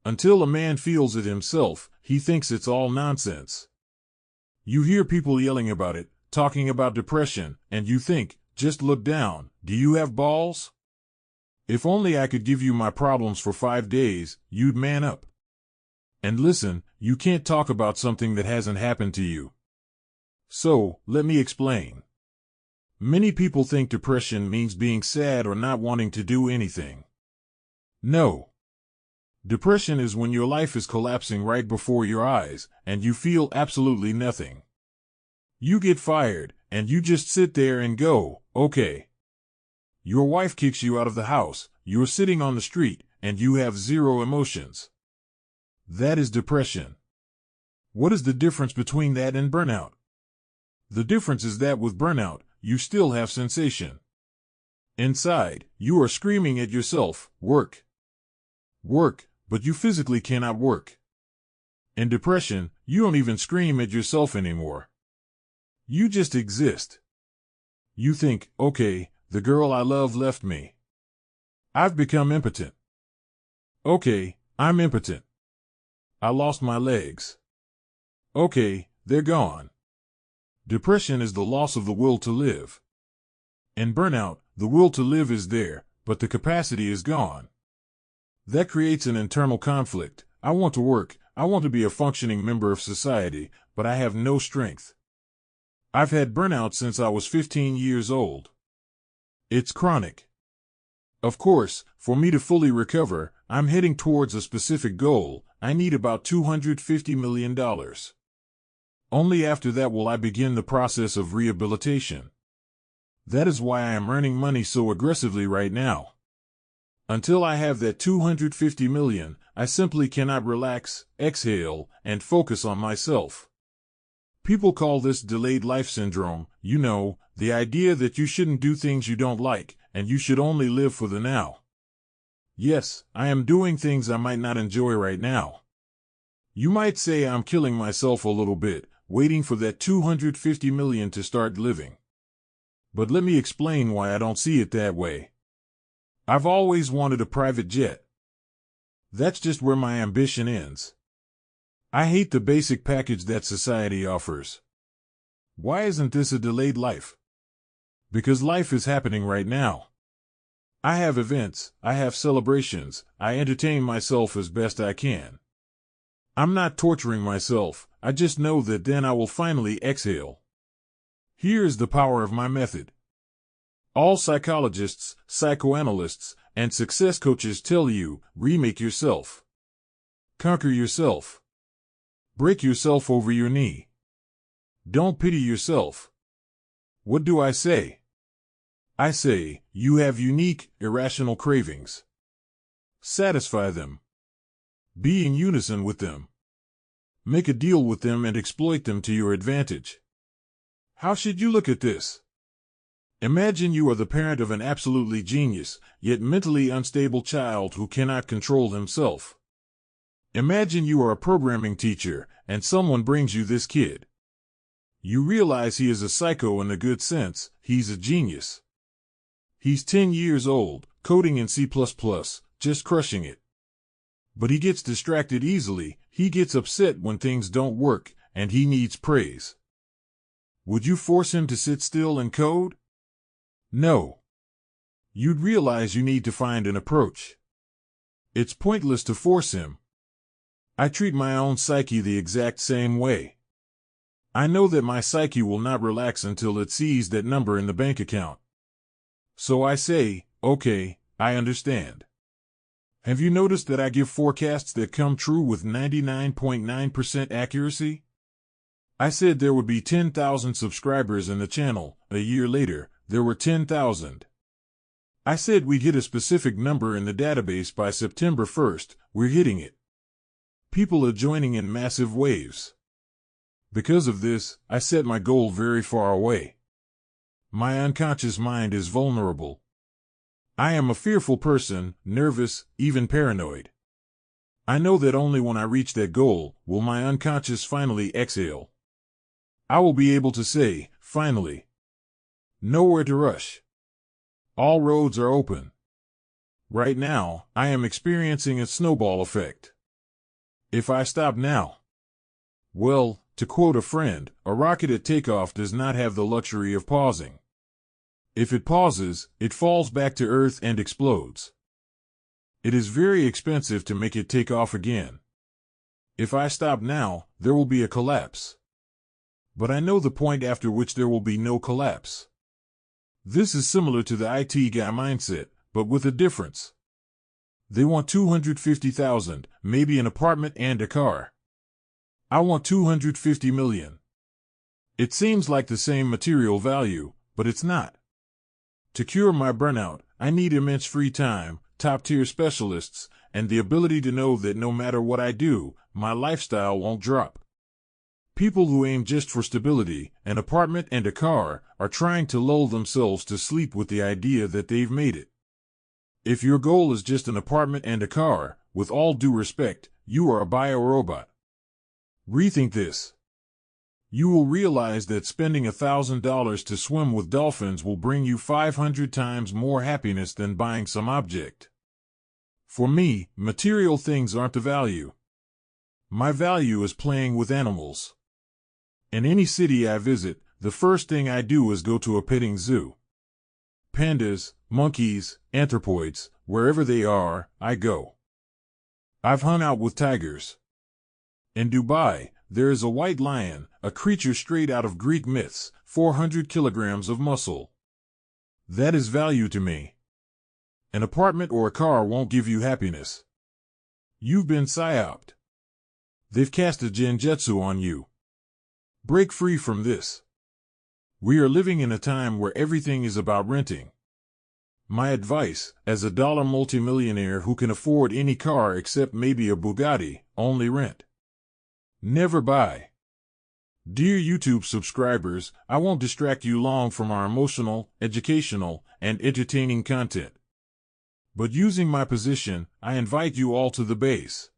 Until a man feels it himself, he thinks it's all nonsense. You hear people yelling about it, talking about depression, and you think, just look down, do you have balls? If only I could give you my problems for 5 days, you'd man up. And listen, you can't talk about something that hasn't happened to you. So, let me explain. Many people think depression means being sad or not wanting to do anything. No. Depression is when your life is collapsing right before your eyes, and you feel absolutely nothing. You get fired, and you just sit there and go, okay. Your wife kicks you out of the house, you're sitting on the street, and you have zero emotions. That is depression. What is the difference between that and burnout? The difference is that with burnout, you still have sensation. Inside, you are screaming at yourself, work. Work, but you physically cannot work. In depression, you don't even scream at yourself anymore. You just exist. You think, okay, the girl I love left me. I've become impotent. Okay, I'm impotent. I lost my legs. Okay, they're gone. Depression is the loss of the will to live. In burnout, the will to live is there, but the capacity is gone. That creates an internal conflict. I want to work, I want to be a functioning member of society, but I have no strength. I've had burnout since I was 15 years old. It's chronic. Of course, for me to fully recover, I'm heading towards a specific goal. I need about $250 million. Only after that will I begin the process of rehabilitation. That is why I am earning money so aggressively right now. Until I have that $250 million, I simply cannot relax, exhale, and focus on myself. People call this delayed life syndrome, you know, the idea that you shouldn't do things you don't like, and you should only live for the now. Yes, I am doing things I might not enjoy right now. You might say I'm killing myself a little bit, waiting for that $250 million to start living. But let me explain why I don't see it that way. I've always wanted a private jet. That's just where my ambition ends. I hate the basic package that society offers. Why isn't this a delayed life? Because life is happening right now. I have events, I have celebrations, I entertain myself as best I can. I'm not torturing myself, I just know that then I will finally exhale. Here is the power of my method. All psychologists, psychoanalysts, and success coaches tell you, remake yourself. Conquer yourself. Break yourself over your knee. Don't pity yourself. What do I say? I say, you have unique, irrational cravings. Satisfy them. Be in unison with them. Make a deal with them and exploit them to your advantage. How should you look at this? Imagine you are the parent of an absolutely genius, yet mentally unstable child who cannot control himself. Imagine you are a programming teacher, and someone brings you this kid. You realize he is a psycho in a good sense, he's a genius. He's 10 years old, coding in C++, just crushing it. But he gets distracted easily, he gets upset when things don't work, and he needs praise. Would you force him to sit still and code? No. You'd realize you need to find an approach. It's pointless to force him. I treat my own psyche the exact same way. I know that my psyche will not relax until it sees that number in the bank account. So I say, okay, I understand. Have you noticed that I give forecasts that come true with 99.9% accuracy? I said there would be 10,000 subscribers in the channel. A year later, there were 10,000. I said we'd hit a specific number in the database by September 1st. We're hitting it. People are joining in massive waves. Because of this, I set my goal very far away. My unconscious mind is vulnerable. I am a fearful person, nervous, even paranoid. I know that only when I reach that goal will my unconscious finally exhale. I will be able to say, finally. Nowhere to rush. All roads are open. Right now, I am experiencing a snowball effect. If I stop now, well, to quote a friend, a rocket at takeoff does not have the luxury of pausing. If it pauses, it falls back to Earth and explodes. It is very expensive to make it take off again. If I stop now, there will be a collapse. But I know the point after which there will be no collapse. This is similar to the IT guy mindset, but with a difference. They want $250,000, maybe an apartment and a car. I want $250 million. It seems like the same material value, but it's not. To cure my burnout, I need immense free time, top-tier specialists, and the ability to know that no matter what I do, my lifestyle won't drop. People who aim just for stability, an apartment and a car, are trying to lull themselves to sleep with the idea that they've made it. If your goal is just an apartment and a car, with all due respect, you are a biorobot. Rethink this. You will realize that spending $1,000 to swim with dolphins will bring you 500 times more happiness than buying some object. For me, material things aren't the value. My value is playing with animals. In any city I visit, the first thing I do is go to a petting zoo. Pandas, monkeys, anthropoids, wherever they are, I go. I've hung out with tigers. In Dubai, there is a white lion, a creature straight out of Greek myths, 400 kilograms of muscle. That is value to me. An apartment or a car won't give you happiness. You've been psyoped. They've cast a genjutsu on you. Break free from this. We are living in a time where everything is about renting. My advice, as a dollar multimillionaire who can afford any car except maybe a Bugatti, only rent. Never buy. Dear YouTube subscribers, I won't distract you long from our emotional, educational, and entertaining content. But using my position, I invite you all to the base.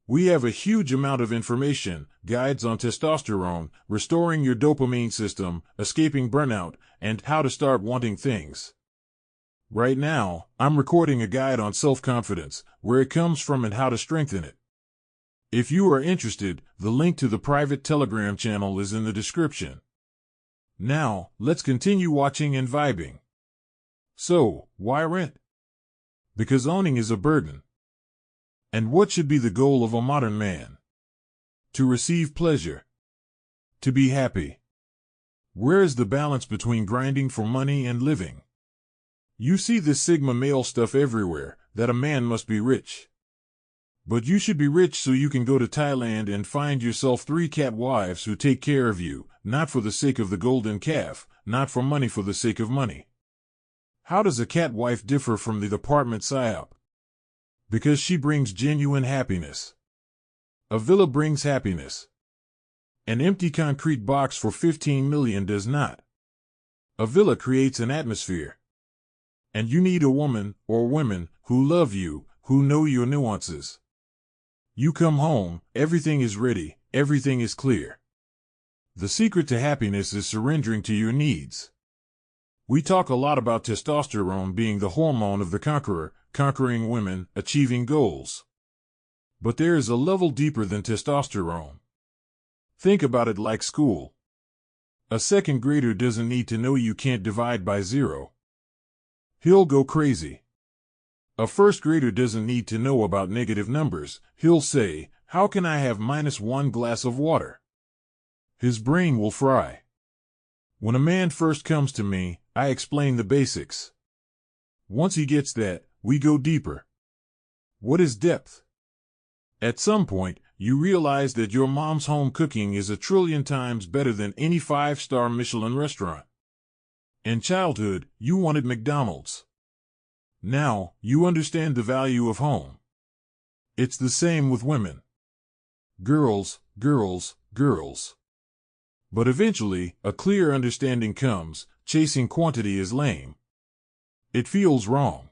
We have a huge amount of information, guides on testosterone, restoring your dopamine system, escaping burnout, and how to start wanting things. Right now, I'm recording a guide on self-confidence, where it comes from and how to strengthen it. If you are interested, the link to the private Telegram channel is in the description. Now, let's continue watching and vibing. So, why rent? Because owning is a burden. And what should be the goal of a modern man? To receive pleasure. To be happy. Where is the balance between grinding for money and living? You see this Sigma male stuff everywhere, that a man must be rich. But you should be rich so you can go to Thailand and find yourself 3 cat wives who take care of you, not for the sake of the golden calf, not for money for the sake of money. How does a cat wife differ from the apartment psyop? Because she brings genuine happiness. A villa brings happiness. An empty concrete box for $15 million does not. A villa creates an atmosphere. And you need a woman, or women, who love you, who know your nuances. You come home, everything is ready, everything is clear. The secret to happiness is surrendering to your needs. We talk a lot about testosterone being the hormone of the conqueror, conquering women, achieving goals. But there is a level deeper than testosterone. Think about it like school. A second grader doesn't need to know you can't divide by 0. He'll go crazy. A first grader doesn't need to know about negative numbers. He'll say, "How can I have -1 glass of water?" His brain will fry. When a man first comes to me, I explain the basics. Once he gets that, we go deeper. What is depth? At some point, you realize that your mom's home cooking is 1,000,000,000 times better than any 5-star Michelin restaurant. In childhood, you wanted McDonald's. Now, you understand the value of home. It's the same with women. Girls, girls, girls. But eventually, a clear understanding comes. Chasing quantity is lame. It feels wrong.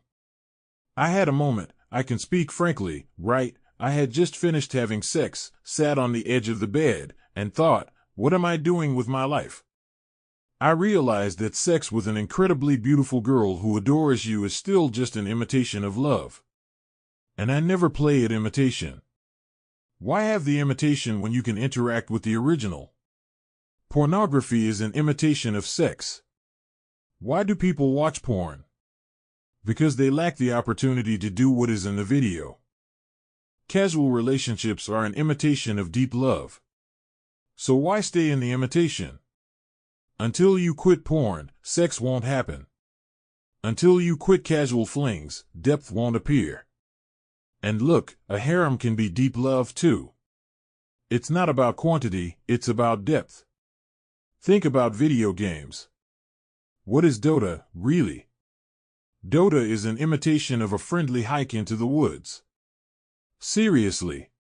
I had a moment, I can speak frankly, right? I had just finished having sex, sat on the edge of the bed, and thought, what am I doing with my life? I realized that sex with an incredibly beautiful girl who adores you is still just an imitation of love. And I never play at imitation. Why have the imitation when you can interact with the original? Pornography is an imitation of sex. Why do people watch porn? Because they lack the opportunity to do what is in the video. Casual relationships are an imitation of deep love. So why stay in the imitation? Until you quit porn, sex won't happen. Until you quit casual flings, depth won't appear. And look, a harem can be deep love too. It's not about quantity, it's about depth. Think about video games. What is Dota, really? Dota is an imitation of a friendly hike into the woods. Seriously.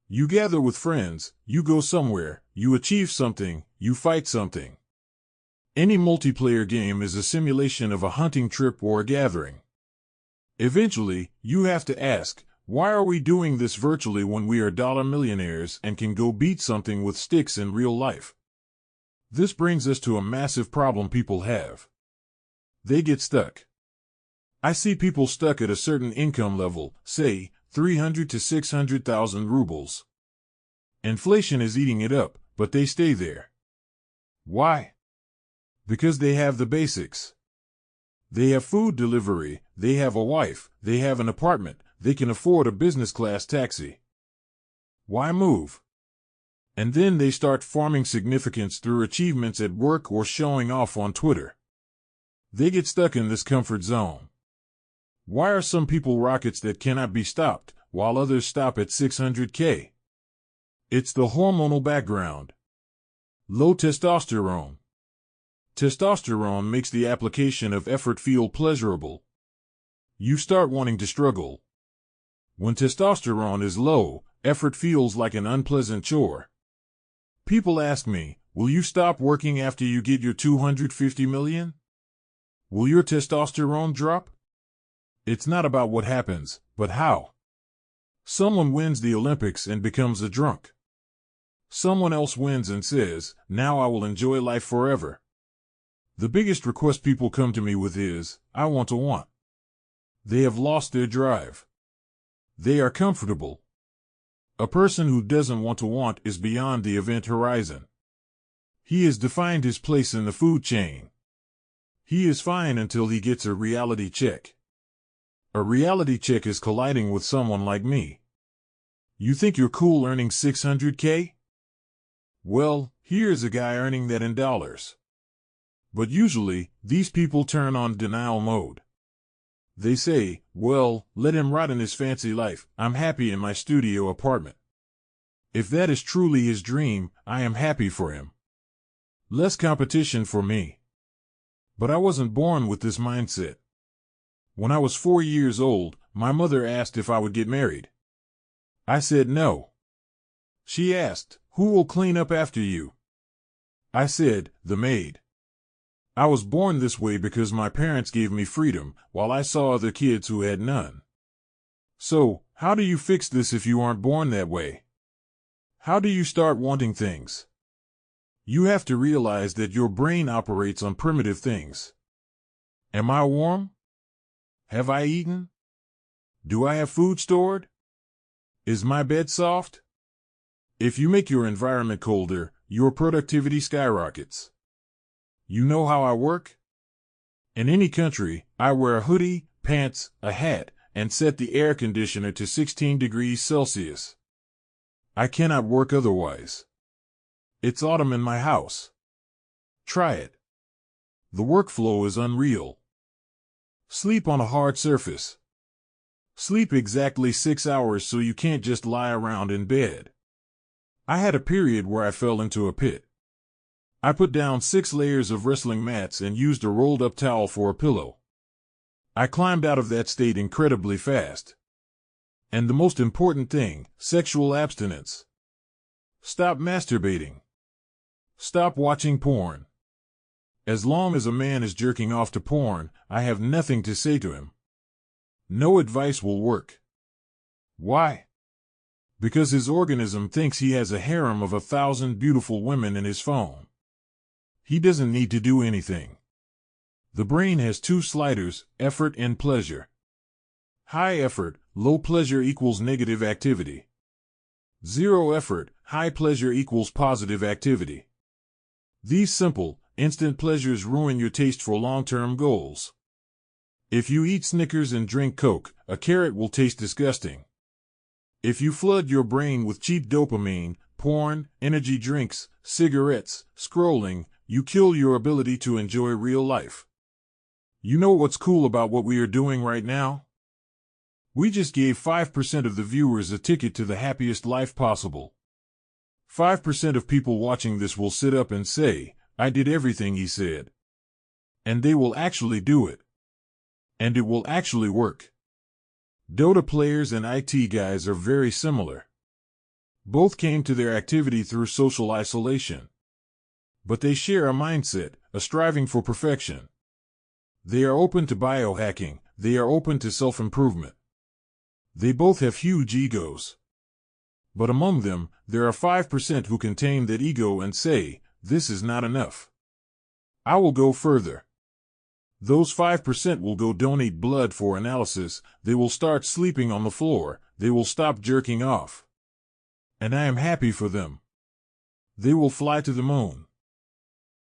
You gather with friends, you go somewhere, you achieve something, you fight something. Any multiplayer game is a simulation of a hunting trip or a gathering. Eventually, you have to ask, why are we doing this virtually when we are dollar millionaires and can go beat something with sticks in real life? This brings us to a massive problem people have. They get stuck. I see people stuck at a certain income level, say, 300 to 600,000 rubles. Inflation is eating it up, but they stay there. Why? Because they have the basics. They have food delivery, they have a wife, they have an apartment, they can afford a business class taxi. Why move? And then they start farming significance through achievements at work or showing off on Twitter. They get stuck in this comfort zone. Why are some people rockets that cannot be stopped, while others stop at 600K? It's the hormonal background. Low testosterone. Testosterone makes the application of effort feel pleasurable. You start wanting to struggle. When testosterone is low, effort feels like an unpleasant chore. People ask me, will you stop working after you get your 250 million? Will your testosterone drop? It's not about what happens, but how. Someone wins the Olympics and becomes a drunk. Someone else wins and says, now I will enjoy life forever. The biggest request people come to me with is, I want to want. They have lost their drive. They are comfortable. A person who doesn't want to want is beyond the event horizon. He has defined his place in the food chain. He is fine until he gets a reality check. A reality check is colliding with someone like me. You think you're cool earning 600K? Well, here's a guy earning that in dollars. But usually, these people turn on denial mode. They say, well, let him rot in his fancy life, I'm happy in my studio apartment. If that is truly his dream, I am happy for him. Less competition for me. But I wasn't born with this mindset. When I was 4 years old, my mother asked if I would get married. I said no. She asked, who will clean up after you? I said, the maid. I was born this way because my parents gave me freedom, while I saw other kids who had none. So, how do you fix this if you aren't born that way? How do you start wanting things? You have to realize that your brain operates on primitive things. Am I warm? Have I eaten? Do I have food stored? Is my bed soft? If you make your environment colder, your productivity skyrockets. You know how I work? In any country, I wear a hoodie, pants, a hat, and set the air conditioner to 16 degrees Celsius. I cannot work otherwise. It's autumn in my house. Try it. The workflow is unreal. Sleep on a hard surface. Sleep exactly 6 hours so you can't just lie around in bed. I had a period where I fell into a pit. I put down 6 layers of wrestling mats and used a rolled-up towel for a pillow. I climbed out of that state incredibly fast. And the most important thing, sexual abstinence. Stop masturbating. Stop watching porn. As long as a man is jerking off to porn, I have nothing to say to him. No advice will work. Why? Because his organism thinks he has a harem of 1,000 beautiful women in his phone. He doesn't need to do anything. The brain has 2 sliders, effort and pleasure. High effort, low pleasure equals negative activity. Zero effort, high pleasure equals positive activity. These simple, instant pleasures ruin your taste for long-term goals. If you eat Snickers and drink Coke, a carrot will taste disgusting. If you flood your brain with cheap dopamine, porn, energy drinks, cigarettes, scrolling, you kill your ability to enjoy real life. You know what's cool about what we are doing right now? We just gave 5% of the viewers a ticket to the happiest life possible. 5% of people watching this will sit up and say, "I did everything he said." And they will actually do it. And it will actually work. Dota players and IT guys are very similar. Both came to their activity through social isolation. But they share a mindset, a striving for perfection. They are open to biohacking, they are open to self-improvement. They both have huge egos. But among them, there are 5% who can tame that ego and say, "This is not enough. I will go further." Those 5% will go donate blood for analysis, they will start sleeping on the floor, they will stop jerking off. And I am happy for them. They will fly to the moon.